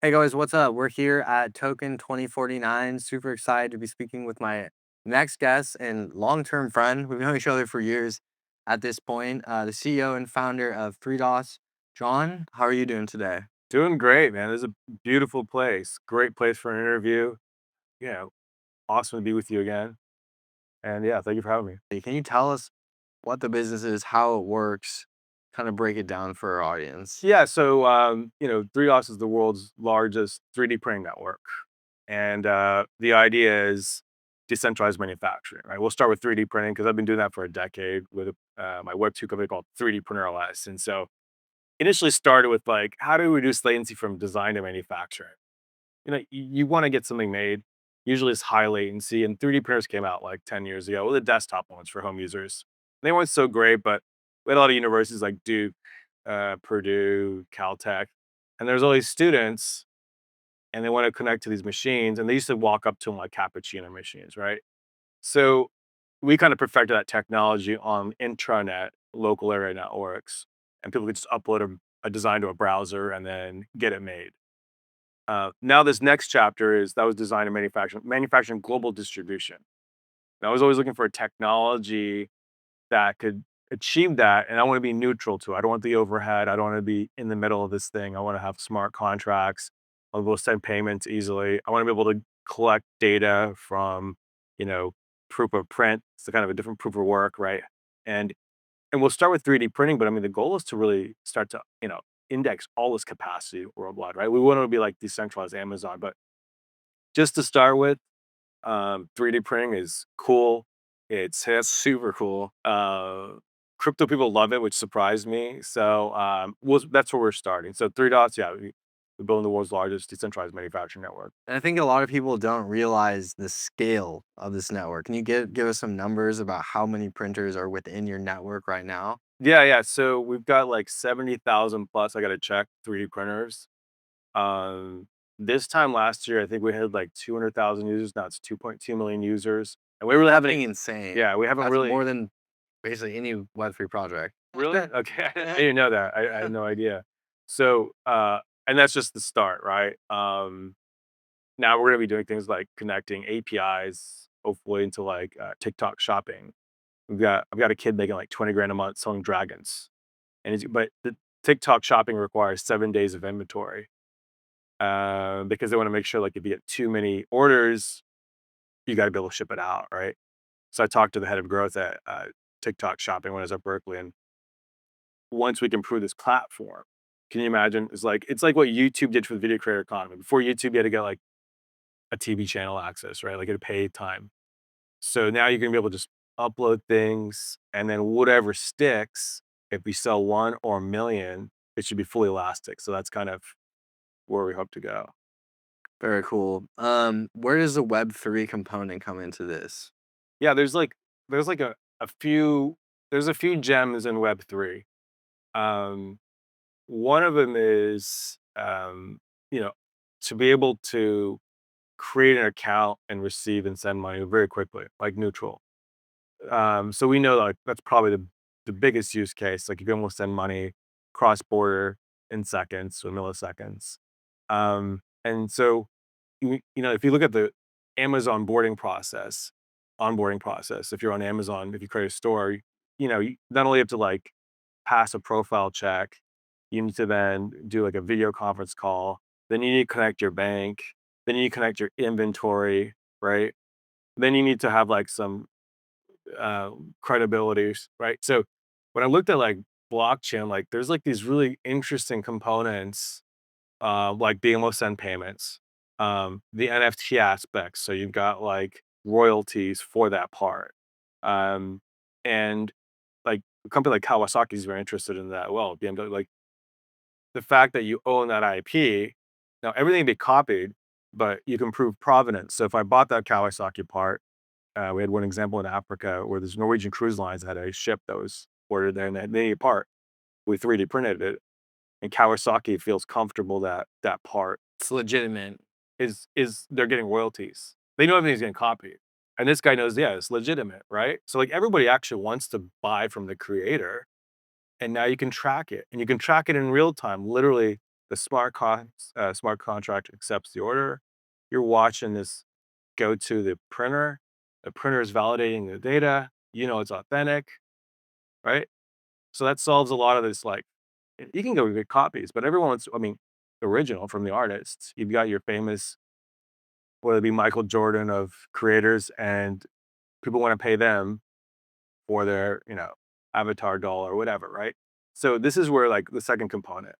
Hey guys, what's up? We're here at Token 2049. Super excited to be speaking with my next guest and long-term friend. We've known each other for years at this point. The CEO and founder of Three Dots. John, how are you doing today? Doing great, man. This is a beautiful place. Great place for an interview. Yeah, awesome to be with you again. And yeah, thank you for having me. Hey, can you tell us what the business is, how it works, kind of break it down for our audience? Yeah, so 3DOS is the world's largest 3D printing network, and the idea is decentralized manufacturing. Right, we'll start with 3D printing because I've been doing that for a decade with my Web2 company called 3D Printer OS. And so initially started with like, how do we reduce latency from design to manufacturing? You want to get something made. Usually it's high latency, and 3D printers came out like 10 years ago. Well, the desktop ones for home users. They weren't so great, but we had a lot of universities like Duke, Purdue, Caltech, and there's all these students, and they want to connect to these machines, and they used to walk up to them like cappuccino machines, right? So we kind of perfected that technology on intranet, local area networks, and people could just upload a design to a browser and then get it made. Now this next chapter is that was design and manufacturing global distribution. And I was always looking for a technology that could achieve that, and I want to be neutral to it. I don't want the overhead. I don't want to be in the middle of this thing. I want to have smart contracts. I'll be able to send payments easily. I want to be able to collect data from, you know, proof of print. It's kind of a different proof of work, right? And and we'll start with 3D printing, but I mean, the goal is to really start to, index all this capacity worldwide, right? We want to be like decentralized Amazon, but just to start with, 3D printing is cool. It's hip. Super cool. Crypto people love it, which surprised me. So that's where we're starting. So Three Dots, yeah, we're building the world's largest decentralized manufacturing network. And I think a lot of people don't realize the scale of this network. Can you give us some numbers about how many printers are within your network right now? Yeah, yeah. So we've got like 70,000 plus. I got to check 3D printers. Um, this time last year, I think we had like 200,000 users. Now it's 2.2 million users, and we really haven't. Fucking insane. Yeah, we haven't That's really. more than basically any Web3 project. Really? Okay, I didn't know that. I had no idea. So, and that's just the start, right? Now we're gonna be doing things like connecting APIs, hopefully into like TikTok shopping. I've got a kid making like 20 grand a month selling dragons, but the TikTok shopping requires 7 days of inventory because they want to make sure like if you get too many orders, you got to be able to ship it out, right? So I talked to the head of growth at TikTok shopping when I was at Berkeley, and once we can improve this platform, can you imagine? It's like what YouTube did for the video creator economy. Before YouTube, you had to get like a TV channel access, right? Like you had to pay time. So now you're gonna be able to just upload things, and then whatever sticks, if we sell one or a million, it should be fully elastic. So that's kind of where we hope to go. Very cool. Where does the Web3 component come into this? Yeah, there's like a few there's a few gems in Web3. Um, One of them is you know, to be able to create an account and receive and send money very quickly, like neutral. So we know like that's probably the biggest use case. Like you can almost send money cross border in seconds or milliseconds. And so if you look at the Amazon onboarding process, if you're on Amazon, if you create a store, you not only have to like pass a profile check, you need to then do like a video conference call. Then you need to connect your bank. Then you need to connect your inventory, right? Then you need to have like some uh, credibilities, right? So when I looked at like blockchain, like there's like these really interesting components, like being able to send payments, the NFT aspects. So you've got like royalties for that part, um, and like a company like Kawasaki is very interested in that. Well, BMW, like the fact that you own that IP, now everything can be copied, but you can prove provenance. So if I bought that Kawasaki part, we had one example in Africa where this Norwegian cruise lines had a ship that was ordered there and they needed a part. We 3D printed it, and Kawasaki feels comfortable that that part It's legitimate. is they're getting royalties. They know everything's getting copied. And this guy knows, yeah, it's legitimate, right? So like everybody actually wants to buy from the creator, and now you can track it. And you can track it in real time. Literally, the smart contract accepts the order. You're watching this go to the printer. The printer is validating the data. You know it's authentic, right? So that solves a lot of this. Like, you can go get copies, but everyone wants, I mean, the original from the artists. You've got your famous, whether it be Michael Jordan of creators, and people want to pay them for their, avatar doll or whatever, right? So this is where like the second component.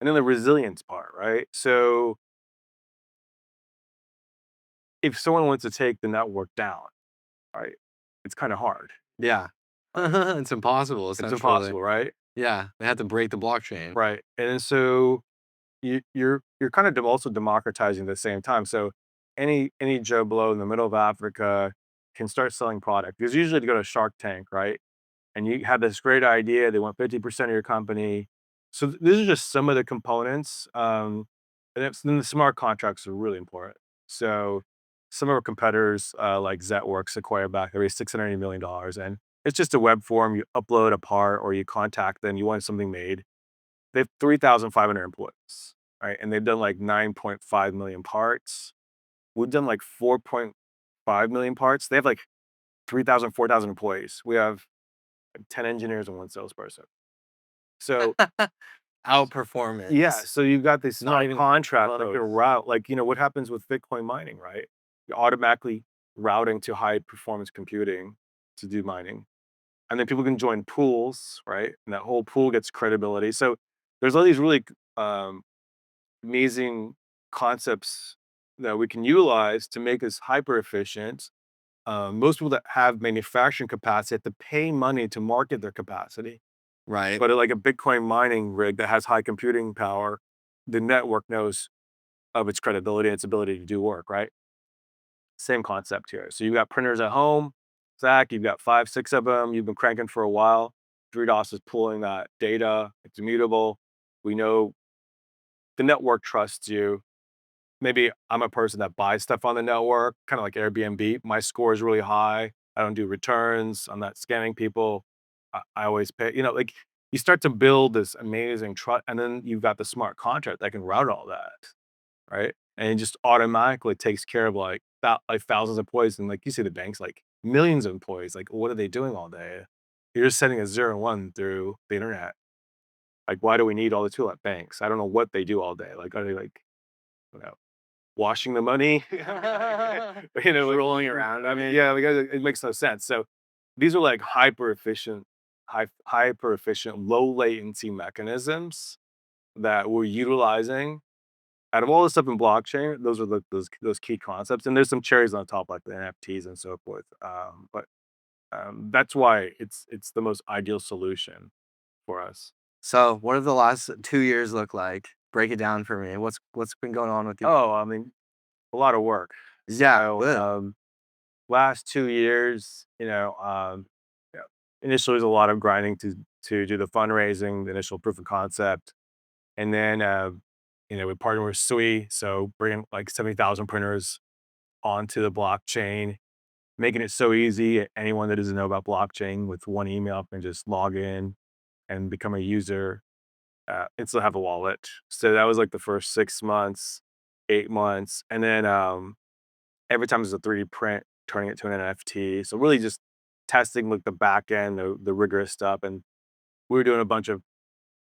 And then the resilience part, right? So if someone wants to take the network down, right, it's kind of hard, Yeah. right? It's impossible, It's essentially. impossible, right? Yeah, they had to break the blockchain. Right. And then so you're kind of also democratizing at the same time. So any Joe Blow in the middle of Africa can start selling product. Because usually to go to Shark Tank, right? And you have this great idea, they want 50% of your company. So these are just some of the components. Then the smart contracts are really important. So some of our competitors, like Zetworks, Sequoia back, they raised $680 million. And it's just a web form. You upload a part or you contact them, you want something made. They have 3,500 employees, right? And they've done like 9.5 million parts. We've done like 4.5 million parts. They have like 3,000, 4,000 employees. We have 10 engineers and one salesperson. So yeah, Outperformance. so you've got this Not smart even contract that can close. route, like, what happens with Bitcoin mining, right? You're automatically routing to high performance computing to do mining. And then people can join pools, right? And that whole pool gets credibility. So there's all these really um, amazing concepts that we can utilize to make us hyper efficient. Most people that have manufacturing capacity have to pay money to market their capacity. Right. But like a Bitcoin mining rig that has high computing power, the network knows of its credibility and its ability to do work, right? Same concept here. So you've got printers at home, Zach, you've got five, six of them, you've been cranking for a while. 3DOS is pulling that data, it's immutable. We know the network trusts you. Maybe I'm a person that buys stuff on the network, kind of like Airbnb. My score is really high. I don't do returns. I'm not scamming people. I always pay, like you start to build this amazing trust, and then you've got the smart contract that can route all that, right? And it just automatically takes care of like thousands of employees. And like you see the banks, like millions of employees, like what are they doing all day? You're just sending a zero and one through the internet. Like, why do we need all the tool at banks? I don't know what they do all day. Like, are they like, you know, washing the money? Just Like, rolling around I in mean, it. yeah, like, it makes no sense. So these are like hyper efficient, low latency mechanisms that we're utilizing. Out of all the stuff in blockchain, those are those key concepts. And there's some cherries on top, like the NFTs and so forth. But that's why it's the most ideal solution for us. So, what have the last 2 years look like? Break it down for me. What's been going on with you? Oh, I mean, a lot of work. Yeah, So good. last 2 years, yeah, initially was a lot of grinding to do the fundraising, the initial proof of concept, and then we partnered with Sui, so bringing like 70,000 printers onto the blockchain, making it so easy. Anyone that doesn't know about blockchain with one email can just log in and become a user and still have a wallet. So that was like the first 6 months, 8 months, and then every time there's a 3D print, turning it to an NFT. So really just testing like the back end, the rigorous stuff. And we were doing a bunch of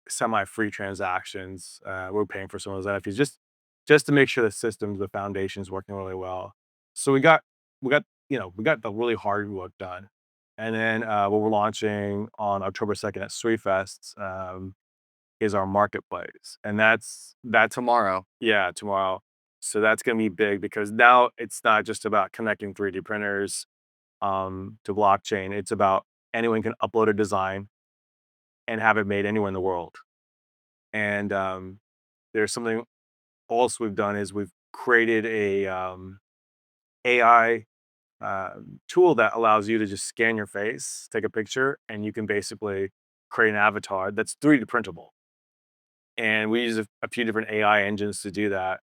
semi-free transactions. We were paying for some of those NFTs just to make sure the systems, the foundation's working really well. So we got the really hard work done. And then what we're launching on October 2nd at SweetFest is our marketplace. And that's Tomorrow. yeah, tomorrow. So that's gonna be big because now it's not just about connecting 3D printers to blockchain. It's about anyone can upload a design and have it made anywhere in the world. And there's something else we've done is we've created a AI tool that allows you to just scan your face, take a picture, and you can basically create an avatar that's 3D printable. And we use a few different AI engines to do that.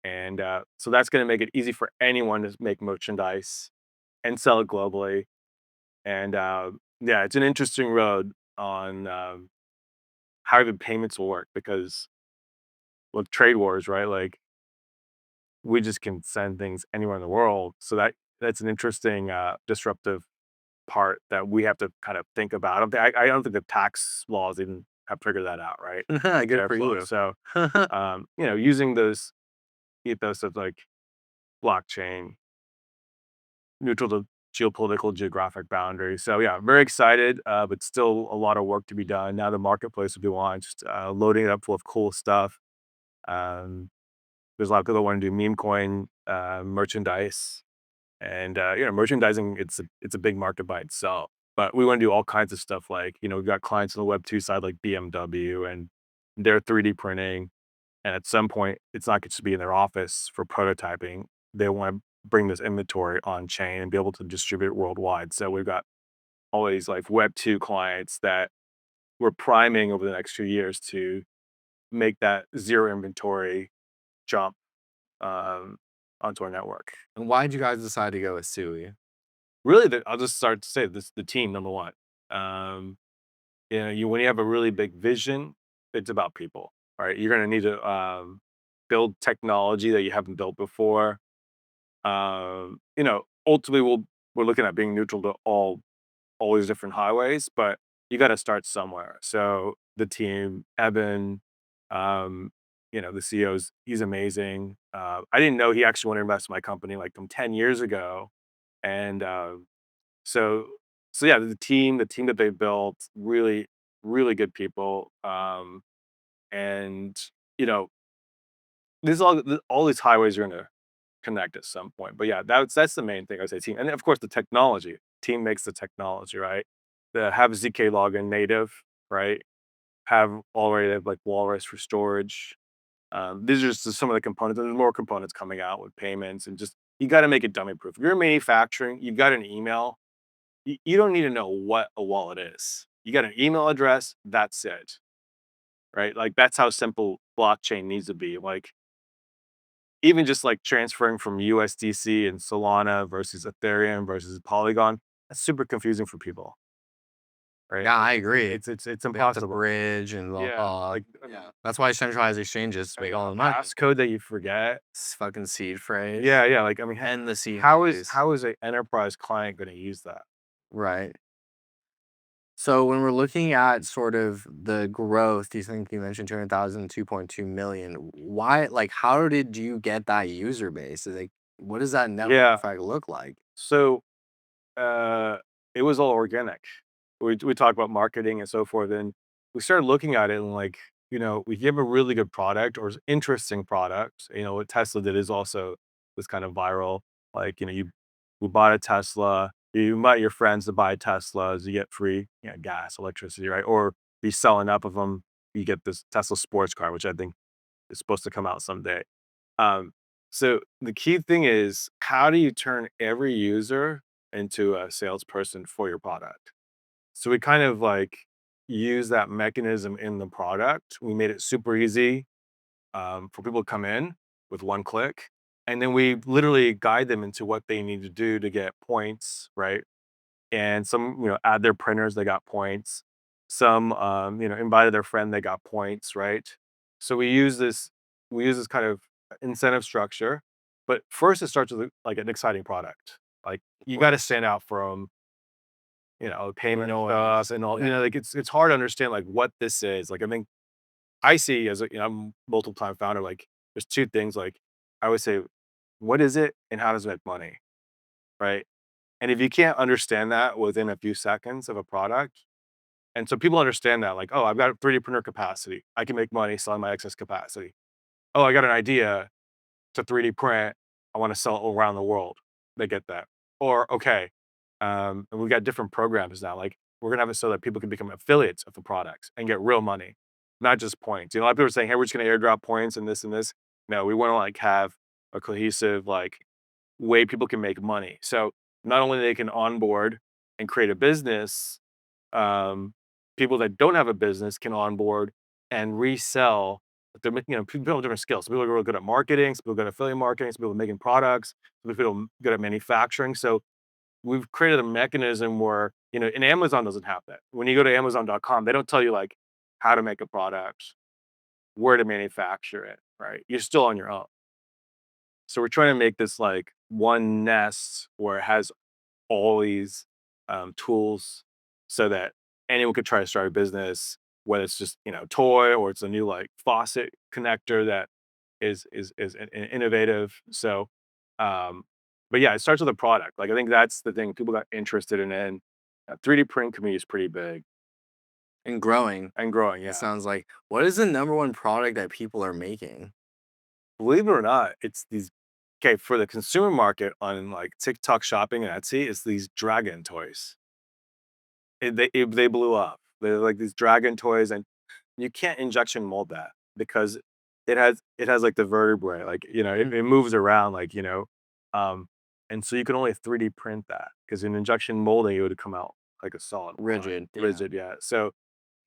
And so that's going to make it easy for anyone to make merchandise and sell it globally. And yeah, it's an interesting road on how even payments will work because with trade wars, right? Like we just can send things anywhere in the world. So that's an interesting disruptive part that we have to kind of think about. I don't think the tax laws even have figured that out, right? Good Share for flow. you. So using those ethos of like blockchain, neutral to geopolitical geographic boundaries. So yeah, very excited, but still a lot of work to be done. Now the marketplace will be launched, loading it up full of cool stuff. Um, there's a lot of people that want to do meme coin merchandise, and merchandising. It's a big market by itself. But we want to do all kinds of stuff like we've got clients on the Web 2 side like BMW, and they're 3D printing. And at some point, it's not just to be in their office for prototyping. They want to bring this inventory on chain and be able to distribute it worldwide. So we've got all these like Web 2 clients that we're priming over the next few years to make that zero inventory jump um, onto our network. And why did you guys decide to go with Sui? Really, I'll just start to say this: the team, number one. Um, when you have a really big vision, it's about people, right? You're going to need to build technology that you haven't built before. Ultimately, we're looking at being neutral to all these different highways, but you got to start somewhere. So the team, Evan, the CEO's, he's amazing. I didn't know he actually wanted to invest in my company like from 10 years ago, and so yeah, the team that they built, really, really good people. And you know, all these highways are gonna connect at some point. But yeah, that's the main thing I would say team. And of course the technology. Team makes the technology, right? The have ZK login native, right? Have like Walrus for storage. These are just some of the components. There's more components coming out with payments and just you got to make it dummy proof. If you're manufacturing, you've got an email. You don't need to know what a wallet is. You got an email address. That's it, right? Like that's how simple blockchain needs to be. Like even just like transferring from USDC and Solana versus Ethereum versus Polygon, that's super confusing for people, right? Yeah, Like I agree. it's We have to impossible. bridge and blah, Yeah, blah. like Yeah. That's why centralized exchanges make all a the money. passcode that you forget. It's fucking seed phrase Yeah, yeah. Like I mean, and the seed how is phrase. how is an enterprise client going to use that? Right. So when we're looking at sort of the growth, you think you mentioned 200,000, 2.2 million. Why, like, how did you get that user base? Like, what does that network Yeah. effect look like? So uh, it was all organic. We talked about marketing and so forth, and we started looking at it and like, we give a really good product or interesting product. What Tesla did is also was kind of viral. Like, we bought a Tesla, you invite your friends to buy Teslas, you get free, gas, electricity, right? Or be selling up of them, you get this Tesla sports car, which I think is supposed to come out someday. Um, so the key thing is how do you turn every user into a salesperson for your product? So we kind of like use that mechanism in the product. We made it super easy for people to come in with one click. And then we literally guide them into what they need to do to get points, right? And some, add their printers, they got points. Some, invited their friend, they got points, right? So we use this kind of incentive structure, but first it starts with like an exciting product. Like you got to stand out from, payment stuff and all, Yeah. like it's hard to understand like what this is. Like I think I see as I'm a multiple time founder, like there's two things. Like I always say, what is it and how does it make money? Right. And if you can't understand that within a few seconds of a product, and so people understand that, like, oh, I've got a 3D printer capacity. I can make money selling my excess capacity. Oh, I got an idea to 3D print. I want to sell it around the world. They get that. Or, okay, and we've got different programs now. Like, we're going to have it so that people can become affiliates of the products and get real money, not just points. A lot of people are saying, hey, we're just going to airdrop points and this and this. No, we want to like have a cohesive, like, way people can make money. So not only they can onboard and create a business, um, people that don't have a business can onboard and resell. They're making, people have different skills. Some people are really good at marketing, some people are good at affiliate marketing, some people are making products, some people are good at manufacturing. So we've created a mechanism where, and Amazon doesn't have that. When you go to Amazon.com, they don't tell you like how to make a product, where to manufacture it, right? You're still on your own. So we're trying to make this like one nest where it has all these tools so that anyone could try to start a business, whether it's just toy or it's a new like faucet connector that innovative. So, um, but yeah, it starts with a product. Like I think that's the thing people got interested in. And 3D print community is pretty big And growing. and growing. It Yeah, sounds like. What is the number one product that people are making? believe it or not, it's these. Okay, for the consumer market on like TikTok shopping and Etsy, it's these dragon toys. They blew up. They're like these dragon toys, and you can't injection mold that because it has like the vertebrae, like it moves around, like um, and so you can only 3D print that because in injection molding it would come out like a solid product, Rigid, yeah. rigid. Yeah, so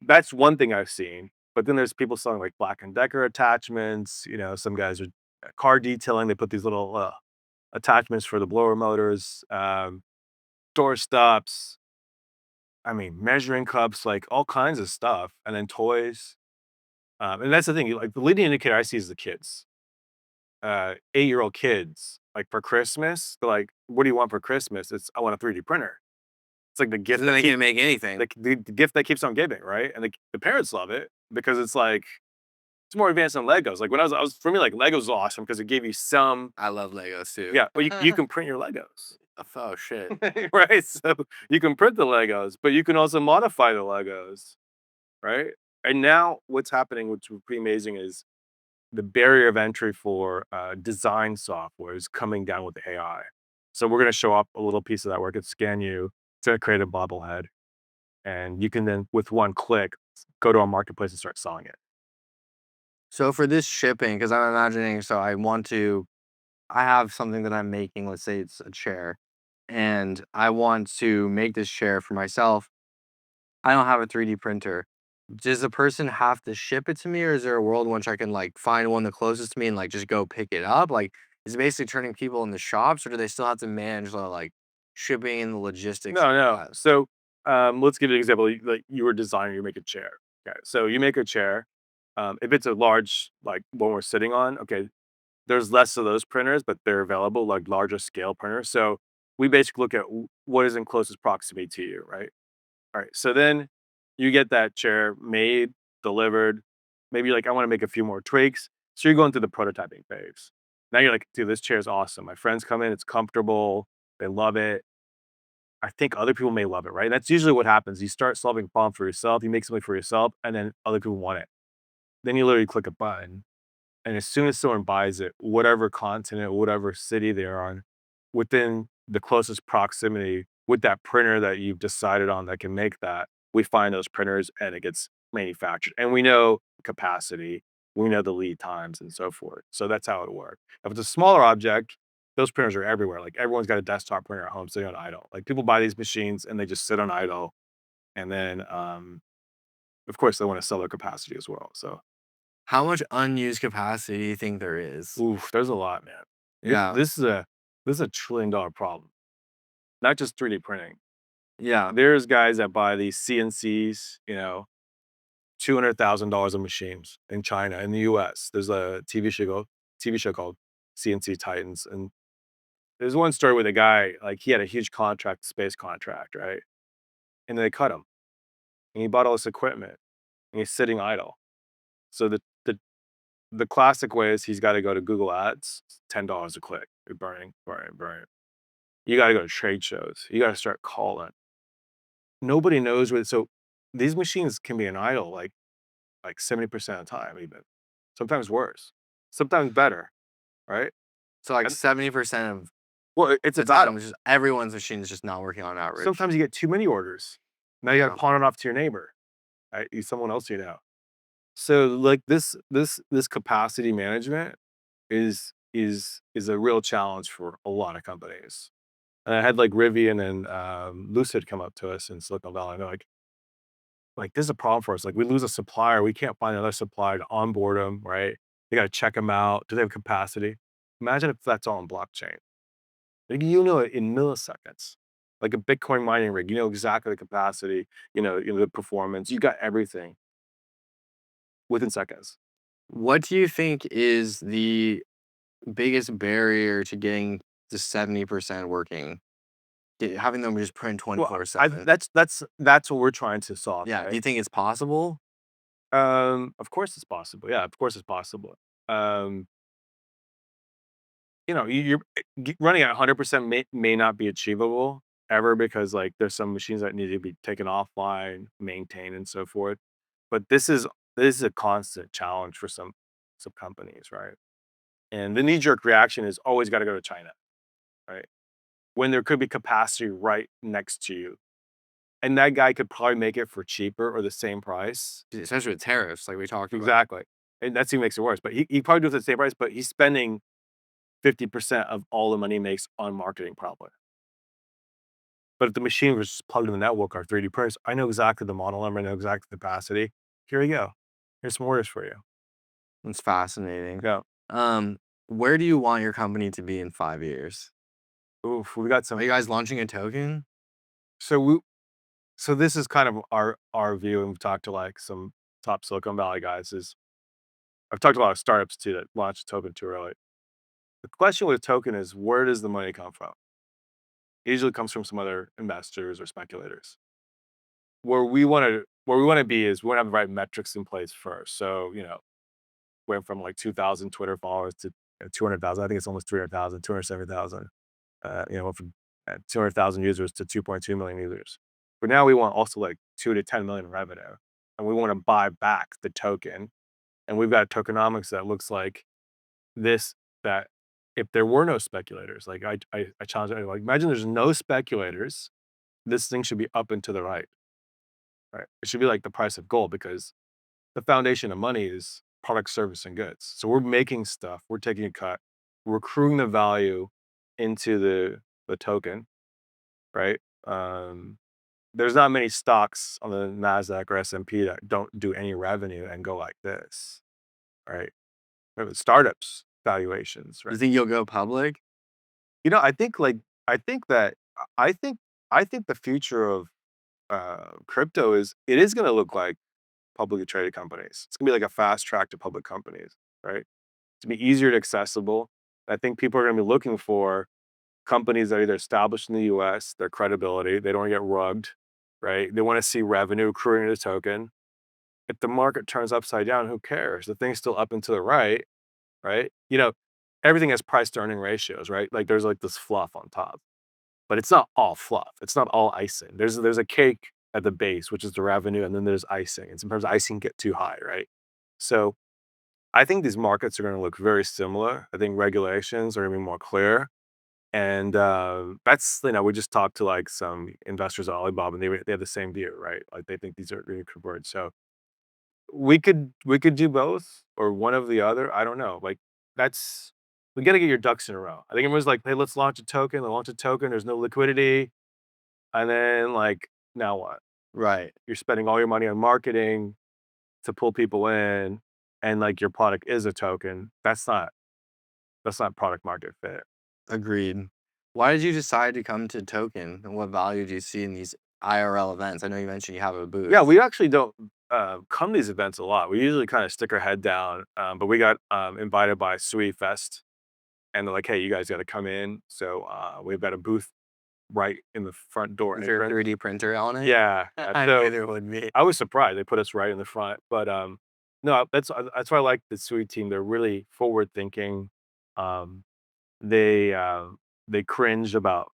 that's one thing I've seen. But then there's people selling like Black and Decker attachments. Some guys are car detailing. They put these little attachments for the blower motors, door stops. I mean, measuring cups, like all kinds of stuff, and then toys. And that's the thing, like the leading indicator I see is the kids, 8-year-old kids. Like for Christmas, they're like, "What do you want for Christmas?" It's, "I want a 3D printer." It's like the So gift then that they can make anything. the gift that keeps on giving, right? And the parents love it because it's like it's more advanced than Legos. Like when I was for me, like Legos was awesome because it gave you some, I love Legos too. yeah, but you can print your Legos. Oh shit. Right? So you can print the Legos, but you can also modify the Legos, right? And now what's happening, which is pretty amazing, is the barrier of entry for design software is coming down with AI. So we're going to show up a little piece of that where it can scan you to create a bobblehead, and you can then, with one click, go to a marketplace and start selling it. So for this shipping, because I'm imagining, so I have something that I'm making. Let's say it's a chair, and I want to make this chair for myself. I don't have a 3D printer. Does the person have to ship it to me, or is there a world in which I can like find one the closest to me and like just go pick it up? Like, is it basically turning people into shops, or do they still have to manage the like shipping and the logistics No, of no. that? So let's give you an example. Like you were a designer, you make a chair. Okay, so you make a chair. If it's a large, like one we're sitting on, okay, there's less of those printers, but they're available, like larger scale printers. So we basically look at what is in closest proximity to you, right? All right. So then you get that chair made, delivered. Maybe you're like, I want to make a few more tweaks. So you're going through the prototyping phase. Now you're like, dude, this chair is awesome. My friends come in, it's comfortable, they love it. I think other people may love it, right? That's usually what happens. You start solving a problem for yourself, you make something for yourself, and then other people want it. Then you literally click a button, and as soon as someone buys it, whatever continent, whatever city they're on, within the closest proximity with that printer that you've decided on that can make that, we find those printers and it gets manufactured. And we know capacity, we know the lead times and so forth. So that's how it works. If it's a smaller object, those printers are everywhere. Like everyone's got a desktop printer at home sitting on idle. Like people buy these machines and they just sit on idle. And then, of course, they want to sell their capacity as well. So How much unused capacity do you think there is? oof, there's a lot, man. This Yeah, this is a this is a $1 trillion problem, not just 3D printing. yeah. There's guys that buy these CNCs, $200,000 of machines in China, in the US. There's a TV show called CNC Titans, and there's one story with a guy, like he had a huge contract, space contract, right? And they cut him, and he bought all this equipment, and he's sitting idle. So the classic way is he's got to go to Google Ads, $10 a click, you're burning, burning, burning. You gotta go to trade shows. You gotta start calling. Nobody knows what, so these machines can be an idle like 70% of the time even. Sometimes worse. Sometimes better, right? So like And 70% of well, it's the its time, idle. just everyone's machine is just not working on average. Sometimes you get too many orders. Now you gotta Yeah. pawn it off to your neighbor, right? Someone else you know. So like this capacity management is a real challenge for a lot of companies. And I had like Rivian and Lucid come up to us in Silicon Valley. And they're like, this is a problem for us. Like, we lose a supplier, we can't find another supplier to onboard them, right? They got to check them out. Do they have capacity? Imagine if that's all in blockchain. Like, you know it in milliseconds. Like a Bitcoin mining rig, you know exactly the capacity, the performance. You got everything within seconds. What do you think is the biggest barrier to getting the 70% working? Having them just print Well, I 24/7. that's what we're trying to solve, Yeah, do right? you think it's possible? Of course it's possible. Yeah, of course it's possible. Um, running at 100% may not be achievable ever because like there's some machines that need to be taken offline, maintained, and so forth. But this is a constant challenge for some companies, right? And the knee jerk reaction is always got to go to China, right? When there could be capacity right next to you, and that guy could probably make it for cheaper or the same price. Especially with tariffs like we talked about. Exactly, and that's even makes it worse. But he probably do it at the same price, but he's spending 50% of all the money he makes on marketing probably. But if the machine was just plugged in the network or 3D printers, I know exactly the model number, I know exactly the capacity. Here you go. Here's some orders for you. It's fascinating. Yeah. Um, where do you want your company to be in 5 years? Oof, we got Are some. you guys launching a token? So we, so this is kind of our view, and we've talked to like some top Silicon Valley guys. Is I've talked to a lot of startups too that launched a token too early. The question with a token is where does the money come from? It usually comes from some other investors or speculators. Where we want to be is we want to have the right metrics in place first. So went from like 2,000 Twitter followers to 200,000. I think it's almost 300,000, 270,000. Went from 200,000 users to 2.2 million users. But now we want also like 2 to 10 million revenue, and we want to buy back the token. And we've got tokenomics that looks like this. That if there were no speculators, like I challenge anyone, like imagine there's no speculators, this thing should be up and to the right, right? It should be like the price of gold because the foundation of money is product, service, and goods. So we're making stuff, we're taking a cut, we're accruing the value into the token, right? There's not many stocks on the Nasdaq or S&P that don't do any revenue and go like this, right? Startups valuations, You right? think you'll go public? I think like I think that I think the future of crypto is going to look like publicly traded companies. It's gonna be like a fast track to public companies, right? To be easier to accessible. I think people are gonna be looking for companies that are either established in the US, their credibility, they don't wanna get rugged, right? They wanna see revenue accruing to the token. If the market turns upside down, who cares? The thing's still up and to the right, right? Everything has price to earning ratios, right? Like there's like this fluff on top, but it's not all fluff. It's not all icing. There's a cake at the base, which is the revenue, and then there's icing. And sometimes icing get too high, right? So I think these markets are going to look very similar. I think regulations are going to be more clear. And that's we just talked to like some investors at Alibaba, and they have the same view, right? Like they think these are going to converge. So we could do both or one of the other. I don't know. Like that's we got to get your ducks in a row. I think everyone's like, hey, let's launch a token. They launch a token. There's no liquidity, and then like now what? Right. You're spending all your money on marketing to pull people in, and like your product is a token. That's not product market fit. Agreed. Why did you decide to come to Token, and what value do you see in these IRL events? I know you mentioned you have a Yeah, booth. we actually don't come to these events a lot. We usually kind of stick our head down, but we got invited by Sui Fest, and they're like, "Hey, you guys got to come in." So we've got a booth right in the front door Is there a entrance. 3D printer on it? Yeah, I knew so there would be. I was surprised they put us right in the front, but no, that's why I like the Sui team. They're really forward thinking. Um, they they cringe about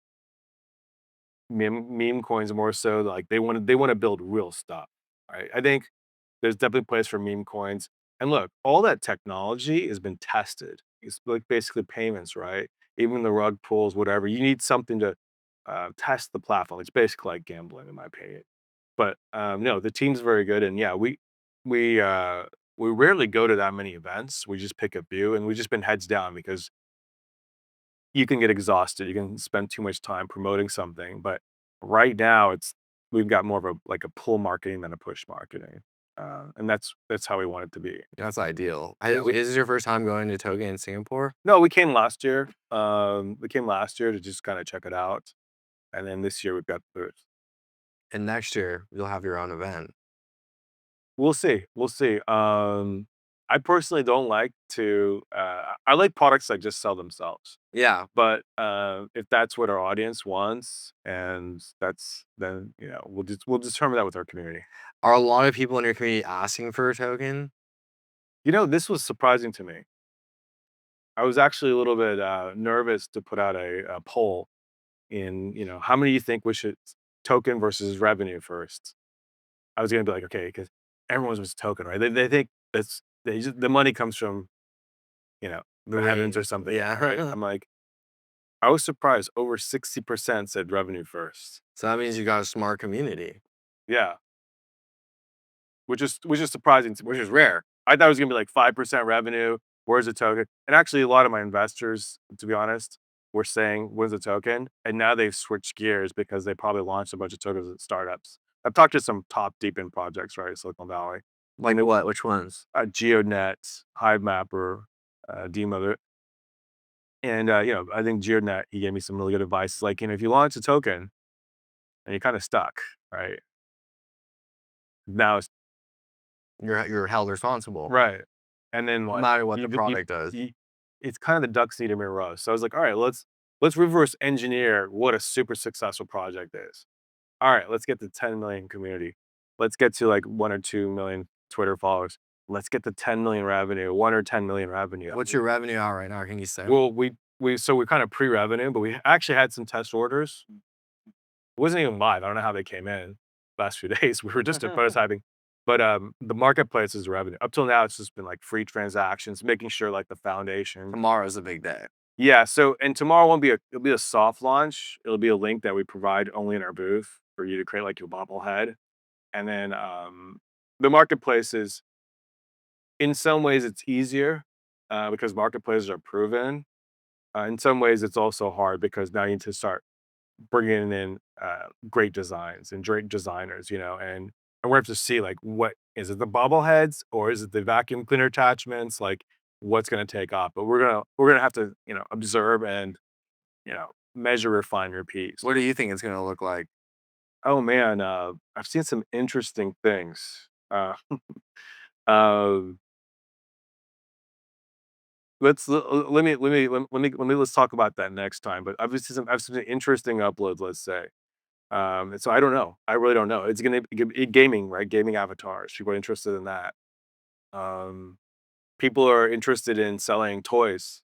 meme coins more so like they want to build real stuff, right? I think there's definitely a place for meme coins. And look, all that technology has been tested. It's like basically payments, right? Even the rug pulls, whatever. You need something to test the platform. It's basically like gambling, in my opinion. But no, the team's very good, and yeah, we uh, we rarely go to that many events. We just pick a few, and we've just been heads down because you can get exhausted. You can spend too much time promoting something. But right now, we've got more of a like a pull marketing than a push marketing, and that's how we want it to be. That's ideal. Yeah, Is this your first time going to Token in Singapore? no, we came last year. We came last year to just kind of check it out, and then this year we've got the booth. And next year, you'll have your own event. We'll see. We'll see. I personally don't like to. I like products that just sell themselves. Yeah. But if that's what our audience wants, and then we'll determine that with our community. Are a lot of people in your community asking for a token? This was surprising to me. I was actually a little bit nervous to put out a poll in, how many you think we should token versus revenue first. I was gonna be like, okay, because everyone was token, right? They think the money comes from The the heavens or rain. something, right? Yeah. I'm like, I was surprised. Over 60% said revenue first. So that means you got a smart community. Yeah, which is surprising, which is rare. I thought it was gonna be like 5% revenue. Where's the token? And actually, a lot of my investors, to be honest, were saying, "Where's the token?" And now they've switched gears because they probably launched a bunch of tokens at startups. I've talked to some top deep in projects, right, Silicon Valley, and Like what? Which ones? GeoNet, HiveMapper, Demo, and I think GeoNet, he gave me some really good advice. Like, if you launch a token and you're kind of stuck, right? Now it's You're held responsible, right. And then no what? matter what the You product does. you it's kind of the ducks need to mirror row. So I was like, "All right, let's reverse engineer what a super successful project is. All right, let's get to 10 million community. Let's get to like 1 or 2 million Twitter followers. Let's get to 10 million revenue, 1 or 10 million revenue." What's your revenue out right now? Can you say? Well, we're kind of pre-revenue, but we actually had some test orders. It wasn't even live. I don't know how they came in last few days. We were just prototyping. But the marketplace is revenue. Up till now, it's just been like free transactions, making sure like the foundation. Tomorrow's a big day. Yeah. So and tomorrow won't be it'll be a soft launch. It'll be a link that we provide only in our booth for you to create like your bobblehead. And then the marketplace is in some ways it's easier because marketplaces are proven. In some ways, it's also hard because now you need to start bringing in great designs and great designers, and we have to see like what is it, the bobbleheads or is it the vacuum cleaner attachments? Like what's going to take off? But we're gonna have to observe and measure, refine, repeat. What do you think it's gonna look like? Oh man, I've seen some interesting things. Um, let's talk about that next time. But I've seen some interesting uploads. Let's say. And so I don't know. I really don't know. It's gonna be gaming, right? Gaming avatars. People are interested in that. Um, People are interested in selling toys.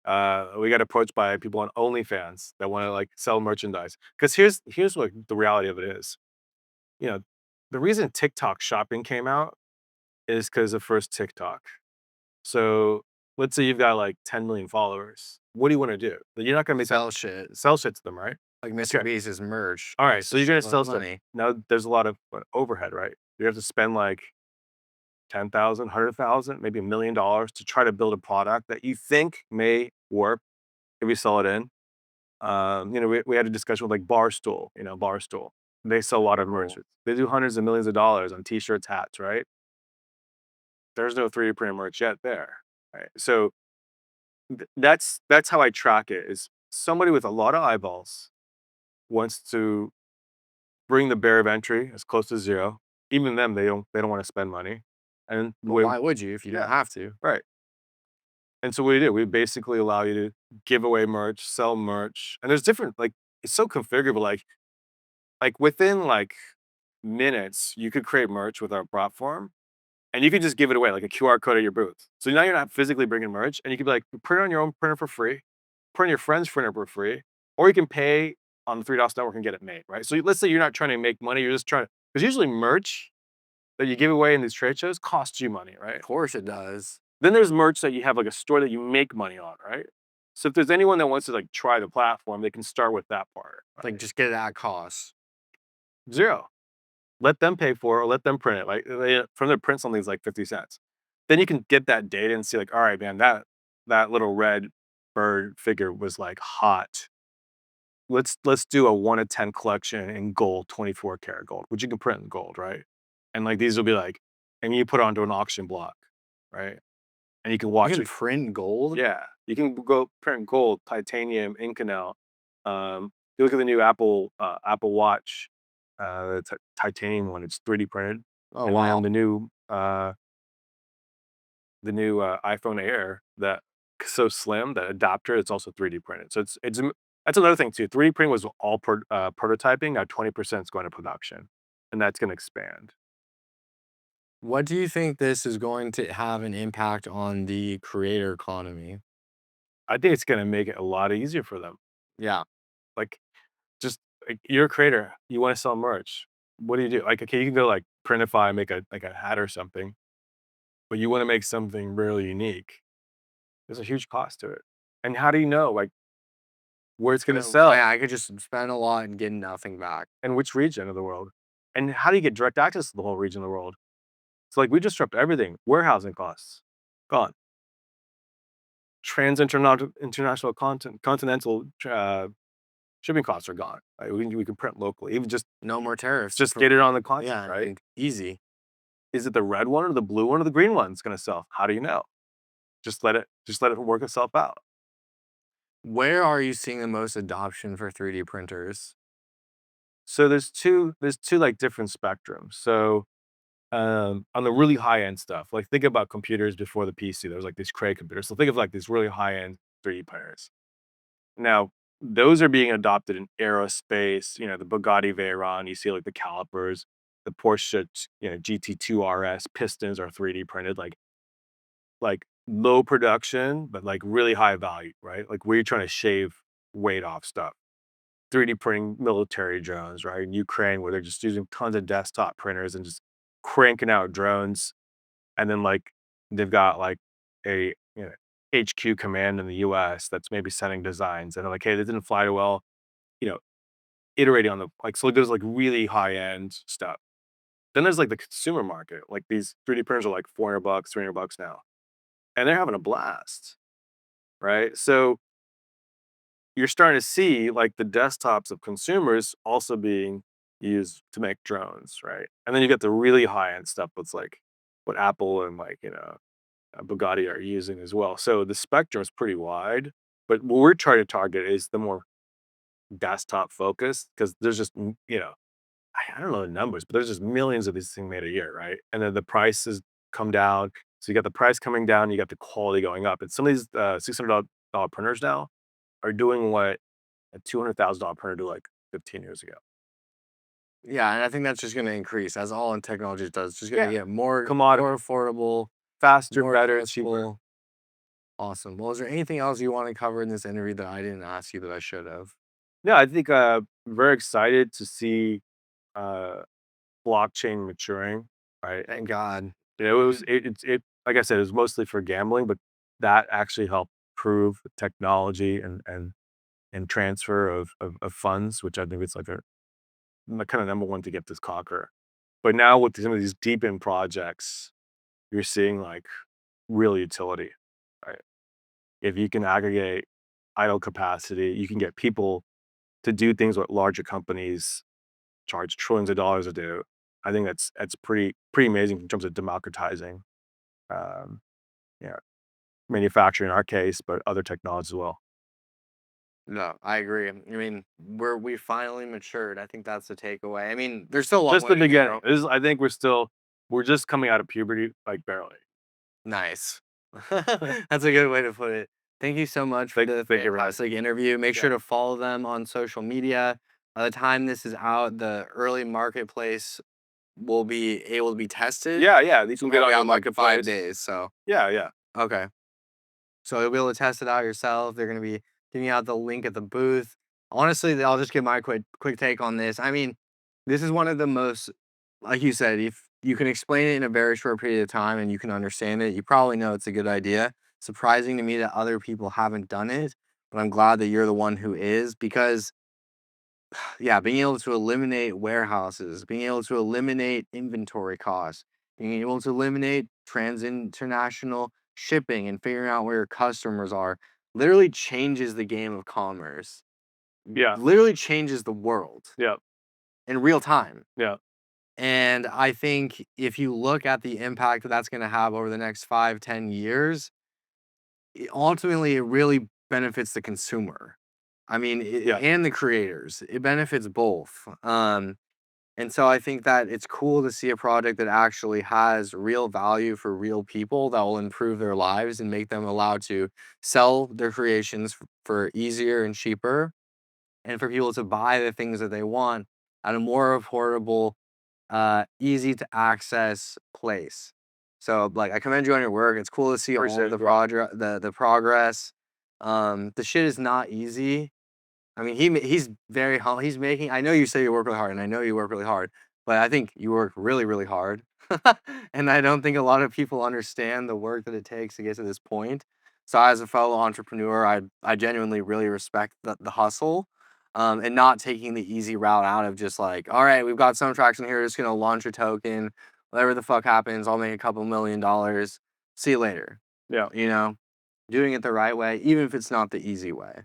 We got approached by people on OnlyFans that want to like sell merchandise. Because here's what the reality of it is. You know, the reason TikTok shopping came out is because of first TikTok. So let's say you've got like 10 million followers. What do you want to do? You're not gonna make that Sell shit sell shit to them, right? like Mr. Okay. Beast's merch All right, makes so a you're gonna shitload of sell stuff. money. Now there's a lot of overhead, right? You have to spend like 10,000, 100,000, maybe $1 million to try to build a product that you think may work if you sell it in. We had a discussion with like Barstool, Barstool. They sell a lot of merch. Cool. They do hundreds of millions of dollars on t-shirts, hats, right? There's no 3D printed merch yet there. Right. So that's how I track it is somebody with a lot of eyeballs wants to bring the barrier of entry as close to zero. Even them, they don't want to spend money. And the But way why would you if you don't yeah, have to? right. And so what do? We basically allow you to give away merch, sell merch, and there's different like it's so configurable. Like within like minutes, you could create merch with our platform, and you could just give it away like a QR code at your booth. So now you're not physically bringing merch, and you could be like print it on your own printer for free, print on your friend's printer for free, or you can pay on the Three Dots Network and get it made. Right. So let's say you're not trying to make money, you're just trying to because usually merch that you give away in these trade shows costs you money, Of right? course it does. Then there's merch that you have like a store that you make money on, right? So if there's anyone that wants to like try the platform, they can start with that part, Like right? just get it at cost. Zero. Let them pay for it or let them print it. Like from their print something's like 50 cents. Then you can get that data and see like, all right, man, that little red bird figure was like hot. Let's do a 1 of 10 collection in gold, 24 karat gold, which you can print in gold, right? And like these will be like, and you put it onto an auction block, right? And you can You watch can it. print gold? Yeah, you can go print gold, titanium, Inconel. You look at the new Apple Watch, the titanium one. It's 3D printed, Oh and then wow. the new the new iPhone Air that so slim, that adapter, it's also 3D printed. So that's another thing too. 3D printing was all prototyping. Now 20% is going to production, and that's going to expand. What do you think this is going to have an impact on the creator economy? I think it's going to make it a lot easier for them. Yeah, Like, just like you're a creator, you want to sell merch. What do you do? Like, okay, you can go like printify, make a hat or something, but you want to make something really unique. There's a huge cost to it. And how do you know like where it's going to sell I could just spend a lot and get nothing back. and which region of the world? And how do you get direct access to the whole region of the world? So like we disrupt everything. Warehousing costs gone. International continental shipping costs are gone. Right? We can print locally. Even No more tariffs just for get it on the continent, yeah, right? and easy. Is it the red one or the blue one or the green one that's going to sell? How do you know? Just let it work itself out. Where are you seeing the most adoption for 3D printers? So there's two like different spectrums. So on the really high end stuff, like think about computers before the PC. There was like these Cray computers. So think of like these really high end 3D printers. Now those are being adopted in aerospace. The Bugatti Veyron. You see like the calipers, the Porsche GT2 RS pistons are 3D printed. Like low production, but like really high value, right? Like where you're trying to shave weight off stuff. 3D printing military drones, right? In Ukraine, where they're just using tons of desktop printers and just cranking out drones. And then like they've got like a HQ command in the US that's maybe sending designs and they're like, hey, this didn't fly too well, you know, iterating on the like so there's like really high end stuff. Then there's like the consumer market. Like these 3D printers are like $400, $300 now. And they're having a blast, right? So you're starting to see like the desktops of consumers also being used to make drones, right? And then you get the really high end stuff that's like what Apple and Bugatti are using as well. So the spectrum is pretty wide, but what we're trying to target is the more desktop focused because there's just I don't know the numbers, but there's just millions of these things made a year, right? And then the prices come down. So you got the price coming down, you got the quality going up. And some of these $600 printers now are doing what a $200,000 printer did like 15 years ago. Yeah, and I think that's just gonna increase as all in technology does. It's just gonna Yeah. get more Commodity, affordable, faster, more better, cheaper. accessible. Awesome. Well, is there anything else you want to cover in this interview that I didn't ask you that I should have? Yeah, I think very excited to see uh blockchain maturing, right? Thank God. It was it like I said, it was mostly for gambling, but that actually helped prove technology and transfer of funds, which I think it's like a kind of number one to get this conquer. But now with some of these deep in projects, you're seeing like real utility, right? If you can aggregate idle capacity, you can get people to do things what larger companies charge trillions of dollars to do. I think that's pretty amazing in terms of democratizing, um, yeah, manufacturing in our case, but other technologies as well. No, I agree. I mean, we finally matured. I think that's the takeaway. I mean, there's still a long Just way the to beginning. go. I think we're just coming out of puberty, like barely. Nice. That's a good way to put it. Thank you so much for the Thank you for having me. fantastic interview. Make Yeah. sure to follow them on social media. By the time this is out, the early marketplace will be able to be tested. Yeah, yeah. You It's can get only on your out in like 5 marketplace. days. So, Yeah, yeah. okay. So you'll be able to test it out yourself. They're going to be giving out the link at the booth. Honestly, I'll just give my quick take on this. I mean, this is one of the most, like you said, if you can explain it in a very short period of time and you can understand it, you probably know it's a good idea. Surprising to me that other people haven't done it, but I'm glad that you're the one who is because yeah, being able to eliminate warehouses, being able to eliminate inventory costs, being able to eliminate international shipping and figuring out where your customers are literally changes the game of commerce. Yeah. Literally changes the world Yeah. in real time. Yeah. And I think if you look at the impact that that's going to have over the next 5, 10 years, ultimately it really benefits the consumer. I mean, Yeah. and the creators. It benefits both. And so I think that it's cool to see a project that actually has real value for real people that will improve their lives and make them allowed to sell their creations for easier and cheaper, and for people to buy the things that they want at a more affordable, easy to access place. So like I commend you on your work. It's cool to see all of Appreciate it, the bro. project, the progress. The shit is not easy. I mean, he's very he's making. I know you say you work really hard, and I know you work really hard, but I think you work really, really hard. And I don't think a lot of people understand the work that it takes to get to this point. So as a fellow entrepreneur, I genuinely really respect the hustle, and not taking the easy route out of just like, all right, we've got some traction here, just gonna launch a token, whatever the fuck happens, I'll make a couple $1 million. See you later. Yeah. You know, doing it the right way, even if it's not the easy way.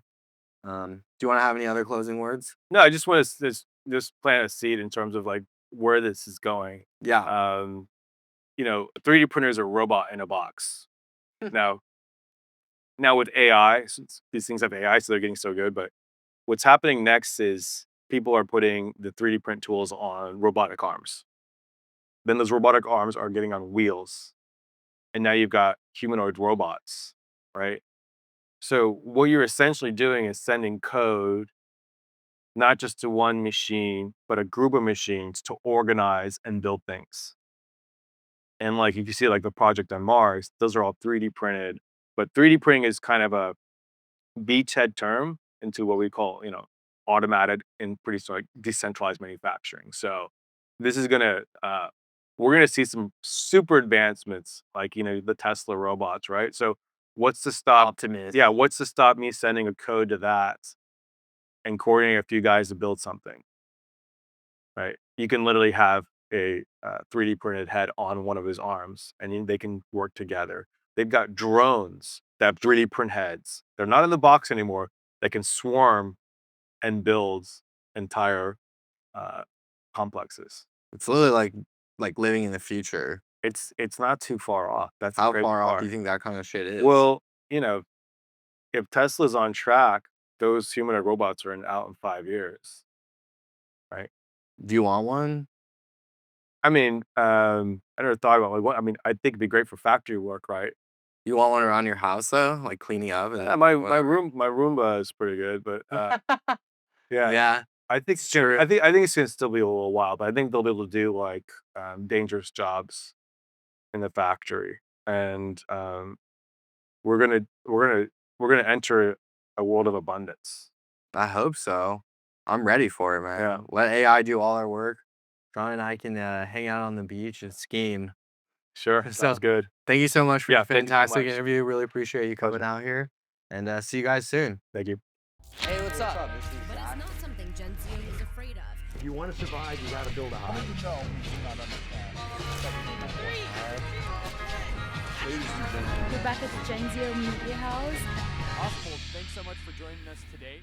Do you want to have any other closing words? No, I just want to just plant a seed in terms of like where this is going. Yeah. Um, 3D printer is a robot in a box. Now, now with AI, since these things have AI, so they're getting so good. But what's happening next is people are putting the 3D print tools on robotic arms. Then those robotic arms are getting on wheels, and now you've got humanoid robots, right? So what you're essentially doing is sending code not just to one machine, but a group of machines to organize and build things. And like if you see like the project on Mars, those are all 3D printed. But 3D printing is kind of a beachhead term into what we call, automated and pretty sort of like decentralized manufacturing. So this is gonna we're gonna see some super advancements like the Tesla robots, right? So what's to stop Optimist. yeah, what's to stop me sending a code to that and coordinating a few guys to build something, right? You can literally have a 3D printed head on one of his arms and they can work together. They've got drones that have 3D print heads. They're not in the box anymore. They can swarm and build entire uh, complexes. It's literally like living in the future. It's not too far off. That's the How crazy far off do part. you think that kind of shit is? Well, if Tesla's on track, those humanoid robots are out in 5 years, right? Do you want one? I mean, I never thought about like what. I mean, I think it'd be great for factory work, right? You want one around your house though, like cleaning up and My whatever. Roomba is pretty good, but yeah, Yeah, I think it's it's gonna. true. I think it's gonna still be a little while, but I think they'll be able to do like dangerous jobs in the factory, and we're gonna we're gonna we're gonna enter a world of abundance. I hope so. I'm ready for it, Yeah, man. Let AI do all our work. John and I can hang out on the beach and scheme. sure, sounds So, good. thank you so much for Yeah, your thank you so fantastic much. interview. Really appreciate you coming Pleasure. out here, and see you guys soon. Thank you. Hey, what's up? This is But it's Zack. not something Gen Z is afraid of. If you want to survive, you got to build a house. We're back at the Gen Z Media House. Awesome. Well, thanks so much for joining us today.